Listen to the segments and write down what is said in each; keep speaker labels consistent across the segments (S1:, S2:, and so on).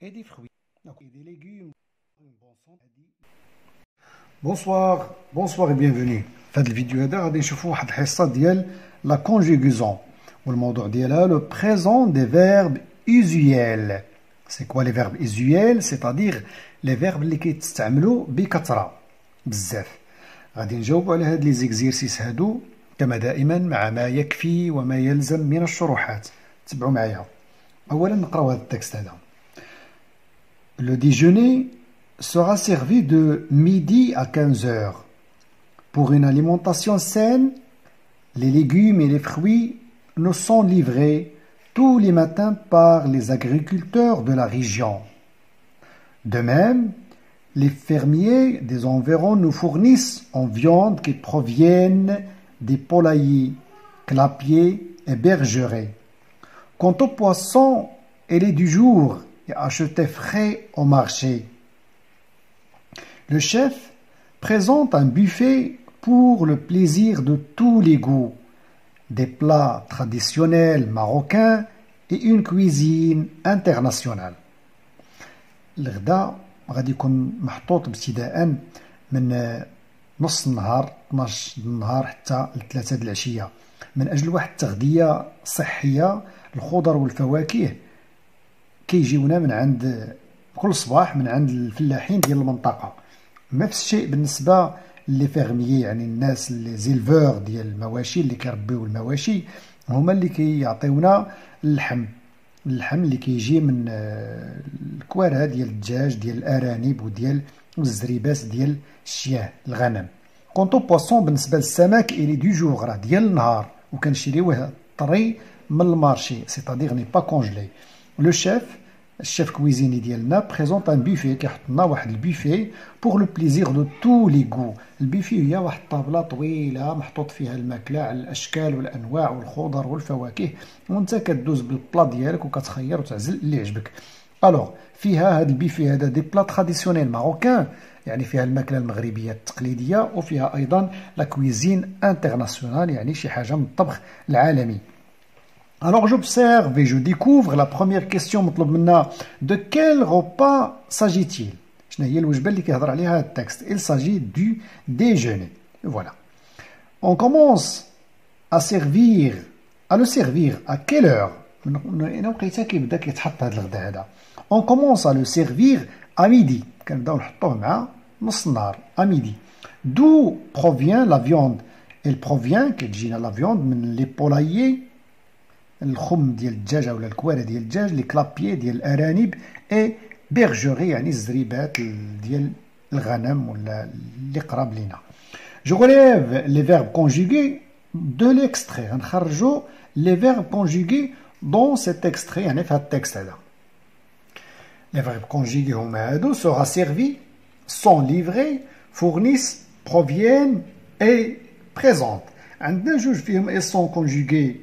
S1: et des fruits et des légumes. Bonsoir, bonsoir et bienvenue. في هذه الفيديو هذا غادي نشوفوا واحد الحصه ديال لا conjugaison والموضوع ديالها le présent des verbes usuels. C'est quoi les verbes usuels? C'est-à-dire les verbes اللي كيتستعملوا بكثره بزاف. غادي نجاوبوا على هاد لي زيكزيرسيس هادو كما دائما مع ما يكفي وما يلزم من الشروحات. تبعوا معايا. اولا نقراو هذا التكست هذا. Le déjeuner sera servi de midi à 15 heures. Pour une alimentation saine, les légumes et les fruits nous sont livrés tous les matins par les agriculteurs de la région. De même, les fermiers des environs nous fournissent en viande qui proviennent des poulaillers, clapiers et bergerets. Quant aux poissons, elle est du jour et achetés frais au marché. Le chef présente un buffet pour le plaisir de tous les goûts, des plats traditionnels marocains et une cuisine internationale. الغداء غادي يكون محطوط ابتداء من نص النهار 12 النهار حتى ل3 د العشيه من اجل واحد التغذيه صحيه. الخضر والفواكه كيجيونا من عند كل صباح من عند الفلاحين ديال المنطقه. نفس الشيء بالنسبه لي فيرميي، يعني الناس اللي زيلفور ديال المواشي اللي كيربيو المواشي هما اللي كيعطيونا اللحم اللي كيجي من الكوارع ديال الدجاج ديال الارانب وديال الزريبات ديال الشياه الغنم. كونطو بواسون بالنسبه للسمك الي دو جور راه ديال النهار وكنشريوه طري من المارشي سيتادير ني با كونجلي. لو الشيف كويزيني ديالنا بريزونط ان بوفي كيحط لنا واحد البوفي بور لو بليزير دو تو لي غو. البوفي هي واحد الطابله طويله محطوط فيها الماكله على الاشكال والانواع والخضر والفواكه وانت كدوز بالبلا ديالك وكتخير وتعزل اللي عجبك. الوغ فيها هاد البوفي هذا دي بلا تراديسيونيل ماروكان، يعني فيها الماكله المغربيه التقليديه وفيها ايضا لا كويزين انترناسيونال، يعني شي حاجه من الطبخ العالمي. Alors j'observe et je découvre la première question مطلوب منا de quel repas s'agit-il؟ شنو هي الوجبه اللي كيهضر عليها هذا التكست؟ Il s'agit du déjeuner. Voilà. On commence à le servir à quelle heure؟ من وقيته كيبدا كيتحط هذا الغداء هذا. On commence à le servir à midi. كنبداو نحطوه مع نص النهار à midi. D'où provient la viande؟ Elle provient كتجينا la viande من les poulaillers الخم ديال الدجاجه ولا الكوارع ديال الدجاج، لي كلابيي ديال الارانب، اي بيرجوري يعني الزريبات ديال الغنم ولا اللي قراب لينا. جو غوليف لي فيرب كونجوغي دو ليكستري. غنخرجوا لي فيرب كونجوغي دون سيت اكستري، يعني في هذا التكست هذا. لي فيرب كونجوغي هما هادو سورا سيرفي، سون ليفري، فورنيس، بروفيين اي بريزونت. عندنا جوج فيهم اي سون كونجوغي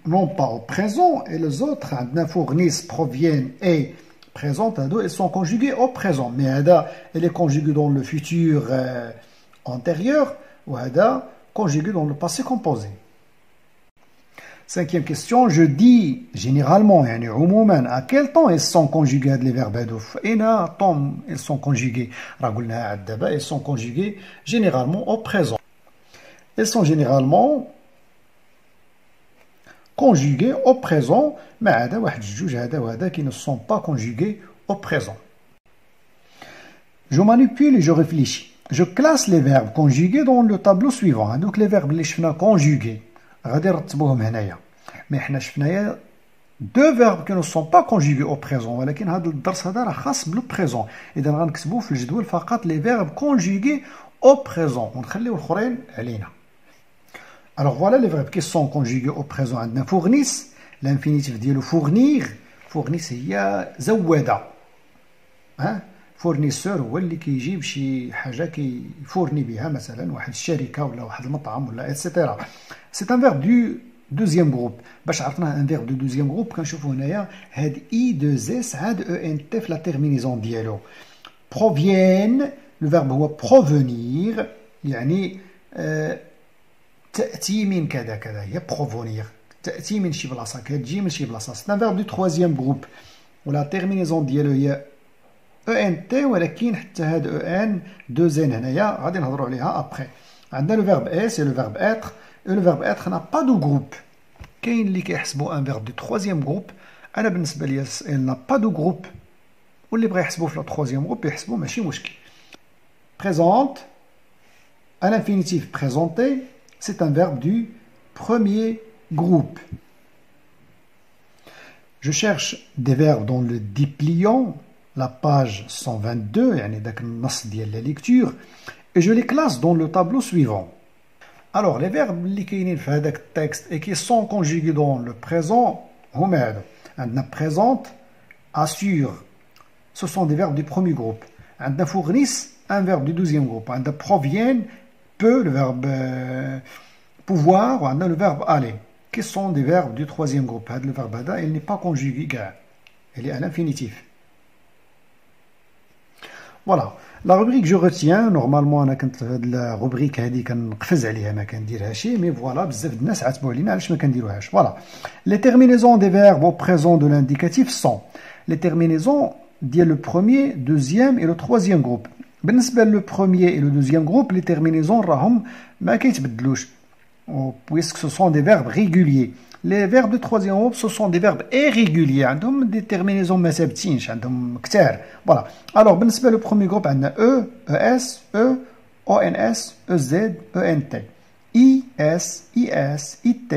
S1: non pas au présent, et les autres, fournissent, proviennent et présentent, ils sont conjugués au présent. Mais elle est conjuguée dans le futur antérieur, ou conjuguée dans le passé composé. Cinquième question, je dis généralement, à quel temps ils sont conjugués les verbes hadouf? Et là, temps ils sont conjugués. Ils sont conjugués généralement au présent. Ils sont généralement conjugués au présent, mais هذا واحد الجوج هذا وهذا qui ne sont pas conjugués au présent. Je manipule et je réfléchis. Je classe les verbes conjugués dans le tableau suivant. هذوك les verbes اللي شفنا conjugués غادي نرتبوهم هنايا. mais حنا شفنايا deux verbes qui ne sont pas conjugués au présent، ولكن هذا الدرس هذا راه خاص بالو présent. اذا غنكتبوا في الجدول فقط les verbes conjugués au présent ونخليو الاخرين علينا. Alors voilà les verbes qui sont conjugués au présent. عندنا fournissent، l'infinitif ديالو fournir. fournissent هي زوادة. فورنيسور هو اللي كيجيب شي حاجة كيفورني بها، مثلا واحد الشركة ولا واحد المطعم ولا etc. C'est un verbe du deuxième groupe. باش عرفنا un verbe du deuxième groupe كنشوفوا هنايا هاد I2S عاد ENT في لا terminaison ديالو. proviennent، le verbe هو provenir، يعني تأتي من كذا كذا، هي بروفونير، تأتي من شي بلاصة كتجي من شي بلاصة. C'est un verbe du troisième groupe. ولا terminaison ديالو هي ENT ولكن حتى هاد EN 2N هنايا غادي نهضروا عليها ابخي. عندنا لو فيرب اس et le verbe être et le verbe être n'a pas de groupe. كاين اللي كيحسبوا ان فيرب دو troisième groupe. انا بالنسبه لي il n'a pas de groupe. واللي بغى يحسبوا في لو troisième groupe يحسبوا ماشي مشكل. Présente à l'infinitif présenter, c'est un verbe du premier groupe. Je cherche des verbes dans le dépliant, la page 122, يعني داك النص ديال la lecture, et je les classe dans le tableau suivant. Alors, les verbes اللي كاينين في هذاك التكست et qui sont conjugués dans le présent هما هادو. عندنا présente, assure, ce sont des verbes du premier groupe. عندنا fournissent, un verbe du deuxième groupe. عندنا proviennent, peut, le verbe pouvoir, ou عندنا le verbe aller, qui sont des verbes du troisième groupe. Le verbe هذا il n'est pas conjugué كاع, il est à l'infinitif. Voilà. La rubrique que je retiens, normalement انا كنت هاد la rubrique هادي كنقفز عليها ما كنديرهاش, mais voilà بزاف د الناس عاتبوا علينا علاش ما كنديروهاش. Voilà. Les terminaisons des verbes au présent de l'indicatif sont les terminaisons ديال le premier, deuxième et le troisième groupe. بالنسبه لو premier et le deuxième groupe, les terminaisons راهم ما كيتبدلوش puisque ce sont des verbes réguliers. Les verbes de troisième groupe, ce sont des verbes irréguliers. عندهم des terminaisons ما ثابتينش, عندهم كتار. Voilà. Alors بالنسبه لو premier groupe عندنا e, es, e, ons, ez, ent, is, is, it,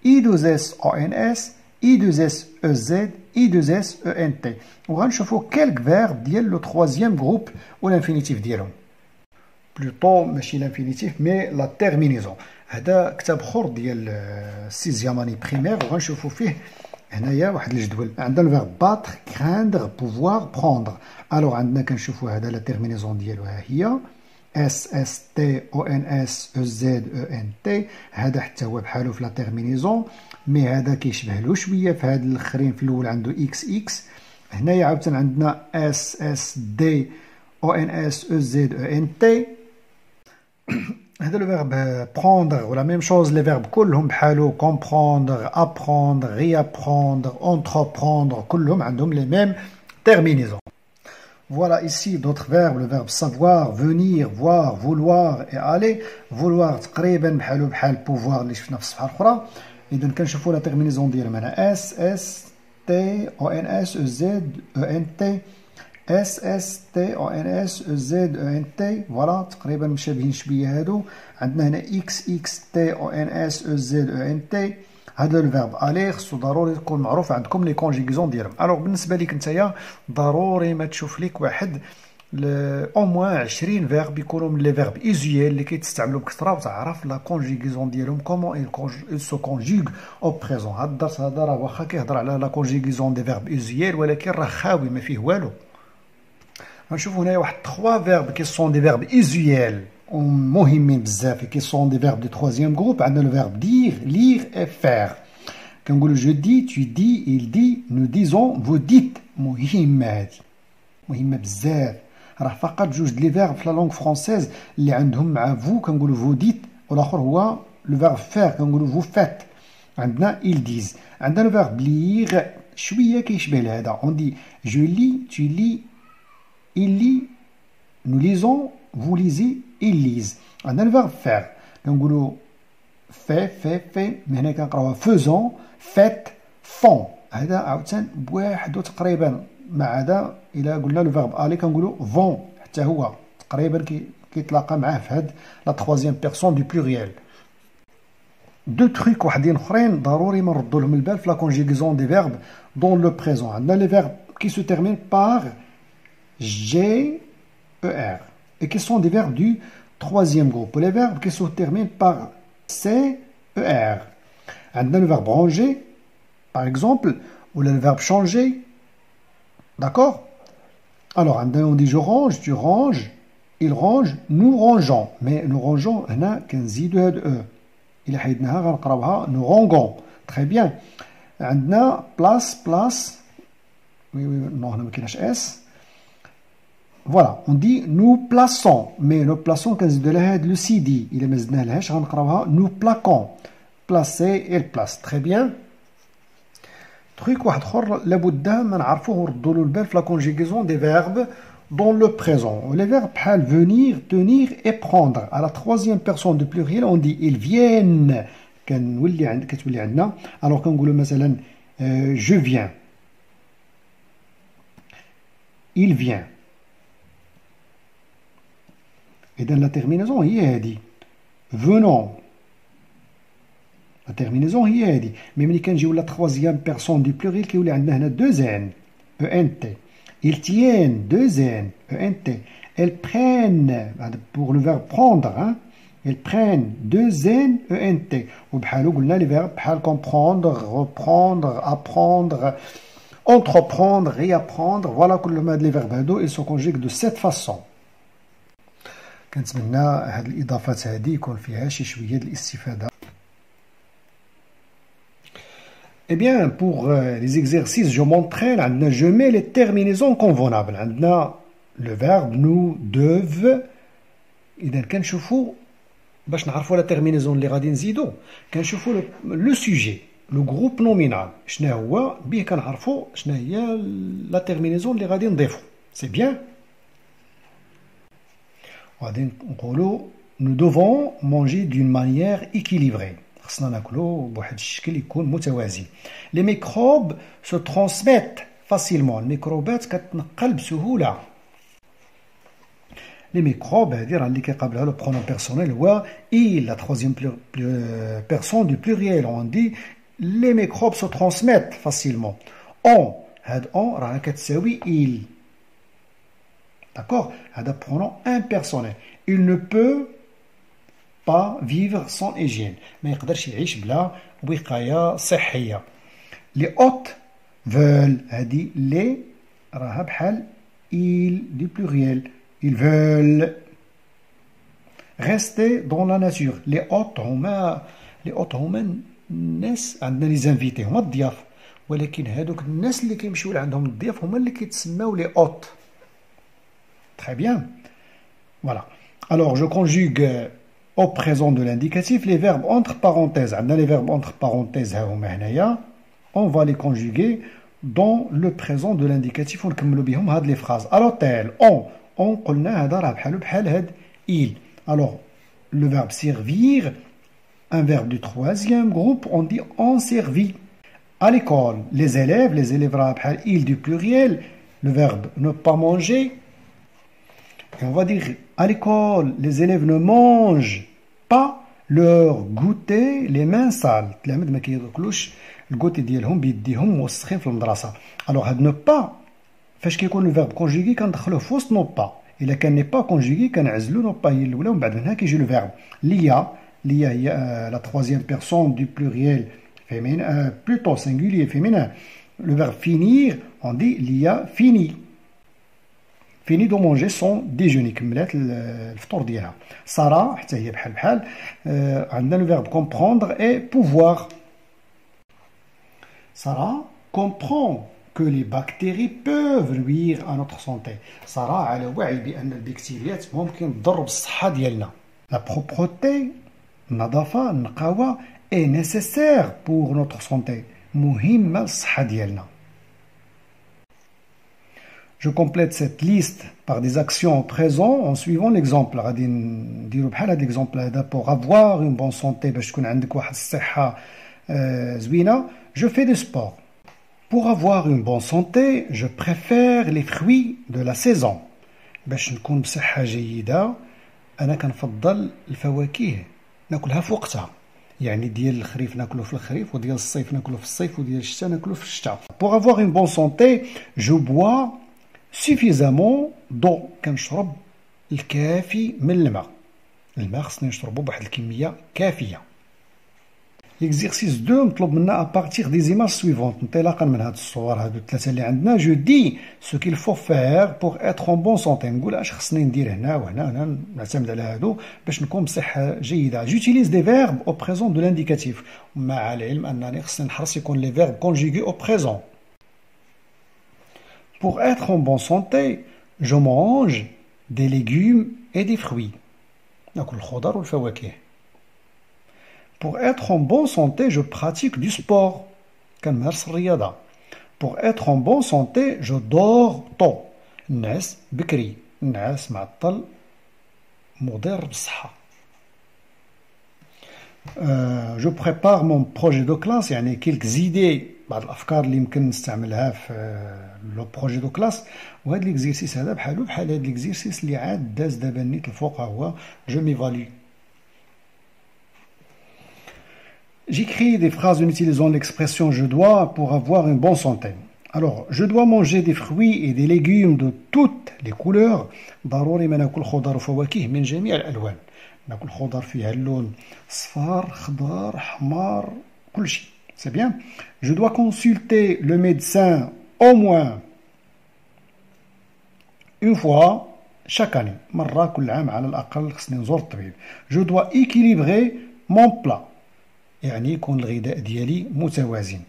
S1: i2s, ons, i2s, ez, i2s, ent. وغنشوفوا quelques verbes ديال لو troisième groupe و l'infinitif ديالهم. Plutôt ماشي l'infinitif mais la terminaison. هذا كتاب اخر ديال السيزيام اني بريمير وغنشوفوا فيه هنايا واحد الجدول. عندنا الفيرب battre, craindre, pouvoir, prendre. الوغ عندنا كنشوفوا هذا لا تيرمينيزون ديالو ها هي اس اس تي او ان اس او زد او ان تي. هذا حتى هو بحالو في لا تيرمينيزون, مي هذا كيشبه له شويه في هاد الاخرين. في الاول عنده اكس اكس, هنايا عاوتاني عندنا اس اس دي او ان اس او زد او ان تي. هذا لو فيرب prendre ولا ميم شوز. لي فيرب كلهم بحالو comprendre, apprendre, réapprendre, entreprendre, كلهم عندهم les mêmes terminaisons. Voilà ici d'autres verbes, le verbe savoir, venir, voir, vouloir et aller. Vouloir تقريبا بحالو بحال pouvoir اللي شفنا في الصفحه الاخرى. اذا كنشوفوا لا تيرمينيزون ديالهم هنا اس اس تي او ان اس او زد او ان تي, اس اس تي او ان اس او زد او ان تي. فوالا تقريبا مشابهين شويه هادو. عندنا هنا اكس اكس تي او ان اس او زد او ان تي. هذا الفيرب الي خصو ضروري تكون معروف عندكم لي كونجيغيزون ديالهم. الوغ بالنسبه ليك نتايا ضروري ما تشوف ليك واحد او موان 20 فيرب يكونوا من لي فيرب ايزيال اللي كيتستعملوا بكثره وتعرف لا كونجيغيزون ديالهم كومون il se conjugue au présent. هذا الدرس هذا راه واخا كيهضر على لا كونجيغيزون دي فيرب ايزيال ولكن راه خاوي ما فيه والو. غنشوفوا هنايا واحد 3 فيرب كي سون دي فيرب ايزيال مهمين بزاف كي سون دي فيرب دو troisième groupe. عندنا لو فيرب dire, lire et faire. كنقولوا je dis, tu dis, il dit, nous disons, vous dites. مهمه هذه, مهمه بزاف. راه فقط جوج لي فيرب في لا لونغ فرونسيز اللي عندهم مع فو كنقولوا vous dites, والاخر هو لو فيرب faire كنقولوا vous faites. عندنا ils disent. عندنا لو فيرب lire شويه كيشبه لهذا. on dit je lis, tu lis, il lit, nous lisons, vous lisez, ils lisent. عندنا الفيرب faire كنقولوا fait, من هنا كنقراوها faisons, faites, font. هذا عاوتاني بواحدو تقريبا مع هذا. الا قلنا لو فيرب الي كنقولوا vont, حتى هو تقريبا كيتلاقى معاه في هاد لا تخوازيام بيرسون دو بلوريال. دو تروك وحدين اخرين ضروري ما نردوا لهم البال في لا كونجيغيزون دي فيرب دون لو بريزون. عندنا لي فيرب كي سو تيرمين بار جي او ار et qui sont des verbes du troisième groupe. Les verbes qui se terminent par CER. عندنا le verbe ranger, par exemple, ou le verbe changer. D'accord? Alors, on dit je range, tu ranges, il range, nous rangeons. Mais nous rangeons, هنا كنزيدو هاد E. إلا حيدناها غنقراوها nous rangeons. Très bien. عندنا place. Oui, non, هنا ما كايناش S. Voilà, on dit nous plaçons, mais nous plaçons كنزيدو لها هاد لو سي دي. إلا ما زدنا لهاش غنقراوها nous plaquons. Placer et place. Très bien. ترويك واحد اخر لابد ما نعرفوه ونردوا له البال في لا كونجيغيزون دي فيرب dans le présent. Les verbes بحال venir, tenir et prendre. À la troisième personne du pluriel, on dit ils viennent. كتولي عندنا alors كنقولوا مثلا je viens. Il vient. إذا la terminaison هي هذه. Venons. La terminaison هي هذه. Mais ملي كنجيو la troisième personne du pluriel كيولي عندنا هنا deux n. ENT. Ils tiennent, deux N, ENT. Elles prennent, pour le verbe prendre, hein, elles prennent, deux N, ENT. Ou بحالو قلنا les verbes بحال comprendre, reprendre, apprendre, entreprendre, réapprendre. Voilà كل ما هاد les verbes هادو ils se conjuguent de cette façon. كنتمنى هاد الإضافات هادي يكون فيها شي شوية د الاستفادة. Eh bien, pour les exercices, je m'entraîne, je mets les terminaisons convenables. Le verbe nous, dev. إذا كنشوفوا باش نعرفوا la terminaison اللي غادي نزيدو كنشوفوا le sujet, le groupe nominal. شنو هو بيه كنعرفوا شنو هي la terminaison اللي غادي نضيفو. C'est bien. غادي نقولوا nous devons manger d'une manière équilibrée. خصنا ناكلو بواحد الشكل يكون متوازي. لي ميكروب سو ترانسميت فاسيلمون. الميكروبات كتنقل بسهوله. لي ميكروب هذه راه اللي كيقابلها لو برونون بيرسونيل هو il. لا تروزيام بيرسون دو بلوريال اون دي لي ميكروب سو ترانسميت فاسيلمون. اون هاد اون راه كتساوي il. داكوغ هذا برونون امبيرسونيل. il ne peut pas vivre sans hygiène. ما يقدرش يعيش بلا وقاية صحية. لي اوت veulent هذه لي راها بحال il du pluriel. ils veulent rester dans la nature. لي اوت هما الناس عندنا لي زانفيتي هما الضياف ولكن هادوك الناس اللي كيمشيو لعندهم الضياف هما اللي كيتسماو لي اوت. Très bien. Voilà. Alors je conjugue au présent de l'indicatif, les verbes entre parenthèses. Les verbes entre parenthèses, on va les conjuguer dans le présent de l'indicatif. On va les phrases. À l'hôtel, on il. Alors, le verbe servir, un verbe du troisième groupe, on dit on servit. À l'école, les élèves il du pluriel, le verbe ne pas manger. Et on va dire à l'école, les élèves ne mangent pas leur goûter les mains sales. التلاميذ ما كياكلوش الكوتي ديالهم بيديهم موسخين في المدرسه. الوغ هاد نو با فاش كيكون لو فيرب كونجيغي كندخلوه في وسط نو با. الا كان ني با كونجيغي كنعزلو نو با هي الاولى ومن بعد منها كيجي لو فيرب ليا هي لا تروزيام بيرسون دو بلوريال féminin plutôt singulier féminin. Le verbe finir on dit ليا fini. Fini de manger son déjeuner. كملات الفطور ديالها. سارة حتى هي بحال عندنا le verbe comprendre et pouvoir. Sarah comprend que les bactéries peuvent nuire à notre santé. سارة على وعي بأن البكتيريات ممكن تضر بالصحة ديالنا. La propreté, النظافة, النقاوة est nécessaire pour notre santé. مهمة للصحة ديالنا. Je complète cette liste par des actions au présent en suivant l'exemple. غادي نديرو بحال هذا l'exemple هذا pour avoir une bonne santé باش تكون عندك واحد الصحة زوينة. Je fais du sport. Pour avoir une bonne santé, je préfère les fruits de la saison. باش نكون بصحة جيدة أنا كنفضل الفواكه ناكلها في وقتها. يعني ديال الخريف ناكلو في الخريف وديال الصيف ناكلو في الصيف وديال الشتاء ناكلو في الشتاء. Pour avoir une bonne santé, je bois suffisamment d'eau. كنشرب الكافي من الماء. الماء خصنا نشربو بواحد الكمية كافية. L'exercice 2 مطلوب منا à partir des images suivantes. انطلاقا من هاد الصور هادو الثلاثة اللي عندنا. Je dis ce qu'il faut faire pour être en bonne santé. نقول اش خصني ندير هنا وهنا نعتمد على هادو باش نكون بصحة جيدة. J'utilise des verbes au présent de l'indicatif. مع العلم أنني خصني نحرص يكون les verbes conjugués au présent. Pour être en bonne santé, je mange des légumes et des fruits. ناكل الخضر والفواكه. Pour être en bonne santé, je pratique du sport. كنمارس الرياضة. pour être en bonne santé je dors tôt. نعس بكري، نعس معطل مضر بالصحة. Je prépare mon projet de classe، يعني quelques idées، بعض الأفكار اللي يمكن نستعملها في لو بروجي دو كلاس. وهذا ليكزيرسيس هذا بحالو بحال هذا ليكزيرسيس اللي عاد داز دابا نيت الفوق، هو جو ميفالي. J'écris des phrases en utilisant l'expression je dois pour avoir une bonne santé. Alors, je dois manger des fruits et des légumes de toutes les couleurs. ضروري ما ناكل خضر وفواكه من جميع الألوان. ناكل خضر فيها اللون صفار، خضار، حمار، كل شيء. C'est bien. Je dois consulter le médecin au moins une fois chaque année. مرة كل عام على الأقل خصني نزور الطبيب. Je dois équilibrer mon plat. يعني يكون الغذاء ديالي متوازن.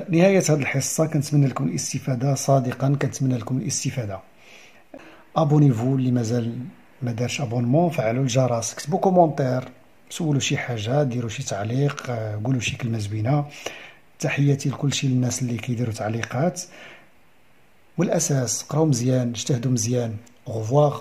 S1: نهاية هذه الحصة كنتمنى لكم الاستفادة، صادقا كنتمنى لكم الاستفادة. ابونيفو اللي مازال ما دارش ابونمون، فعلوا الجرس، كتبوا كومونتير، سولوا شي حاجة، ديروا شي تعليق، قولوا شي كلمة زوينة. تحياتي لكل شي الناس اللي كيديروا تعليقات. والأساس قراو مزيان، اجتهدوا مزيان. au revoir.